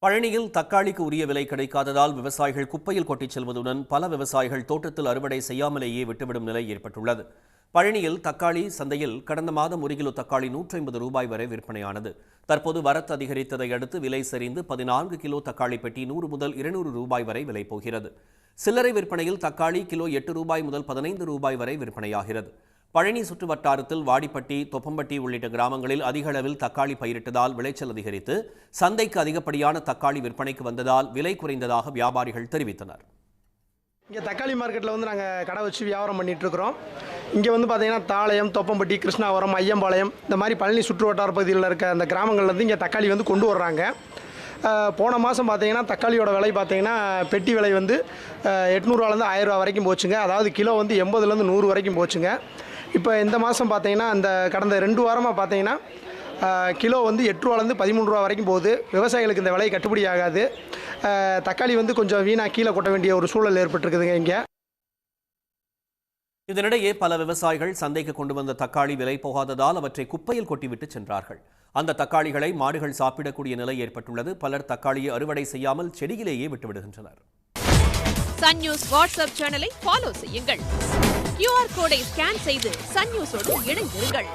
பழனியில் தக்காளிக்கு உரிய விலை கிடைக்காததால் விவசாயிகள் குப்பையில் கொட்டிச் செல்வதுடன் பல விவசாயிகள் தோட்டத்தில் அறுவடை செய்யாமலேயே விட்டுவிடும் நிலை ஏற்பட்டுள்ளது. பழனியில் தக்காளி சந்தையில் கடந்த மாதம் 1 கிலோ தக்காளி 150 ரூபாய் வரை விற்பனையானது. தற்போது வரத்து அதிகரித்ததை அடுத்து விலை சரிந்து 14 கிலோ தக்காளி பெட்டி 100 முதல் 200 ரூபாய் வரை விலை போகிறது. சில்லறை விற்பனையில் தக்காளி கிலோ 8 ரூபாய் முதல் 15 ரூபாய் வரை விற்பனையாகிறது. பழனி சுற்று வட்டாரத்தில் வாடிப்பட்டி, தொப்பம்பட்டி உள்ளிட்ட கிராமங்களில் அதிக அளவில் தக்காளி பயிரிட்டதால் விளைச்சல் அதிகரித்து சந்தைக்கு அதிகப்படியான தக்காளி விற்பனைக்கு வந்ததால் விலை குறைந்ததாக வியாபாரிகள் தெரிவித்தனர். இங்கே தக்காளி மார்க்கெட்டில் நாங்கள் கடை வச்சு வியாபாரம் பண்ணிகிட்ருக்குறோம். இங்கே பார்த்தீங்கன்னா தாளையம், தொப்பம்பட்டி, கிருஷ்ணாவரம், ஐயம்பாளையம் இந்த மாதிரி பழனி சுற்று வட்டார பகுதியில் இருக்க அந்த கிராமங்கள்லேருந்து இங்கே தக்காளி கொண்டு வர்றாங்க. போன மாதம் பார்த்தீங்கன்னா தக்காளியோட விலை பார்த்தீங்கன்னா பெட்டி விலை 800 ரூபாலேருந்து 1000 ரூபா வரைக்கும் போச்சுங்க. அதாவது கிலோ 80லேருந்து 100 வரைக்கும் போச்சுங்க. இப்போ இந்த மாதம் பார்த்தீங்கன்னா அந்த கடந்த 2 வாரமாக பார்த்தீங்கன்னா கிலோ 8 ரூபாலேருந்து 13 ரூபா வரைக்கும் போகுது. விவசாயிகளுக்கு இந்த விலை கட்டுப்படி ஆகாது. தக்காளி கொஞ்சம் வீணாக கீழே கொட்ட வேண்டிய ஒரு சூழல் ஏற்பட்டிருக்குதுங்க இங்கே. இதனிடையே பல விவசாயிகள் சந்தைக்கு கொண்டு வந்த தக்காளி விலை போகாததால் அவற்றை குப்பையில் கொட்டிவிட்டு சென்றார்கள். அந்த தக்காளிகளை மாடுகள் சாப்பிடக்கூடிய நிலை ஏற்பட்டுள்ளது. பலர் தக்காளியை அறுவடை செய்யாமல் செடியிலேயே விட்டுவிடுகின்றனர். சன் நியூஸ் வாட்ஸ்அப் சேனலை ஃபாலோ செய்யுங்கள். QR கோடை ஸ்கேன் செய்து சன் நியூஸோடு இணைந்திருங்கள்.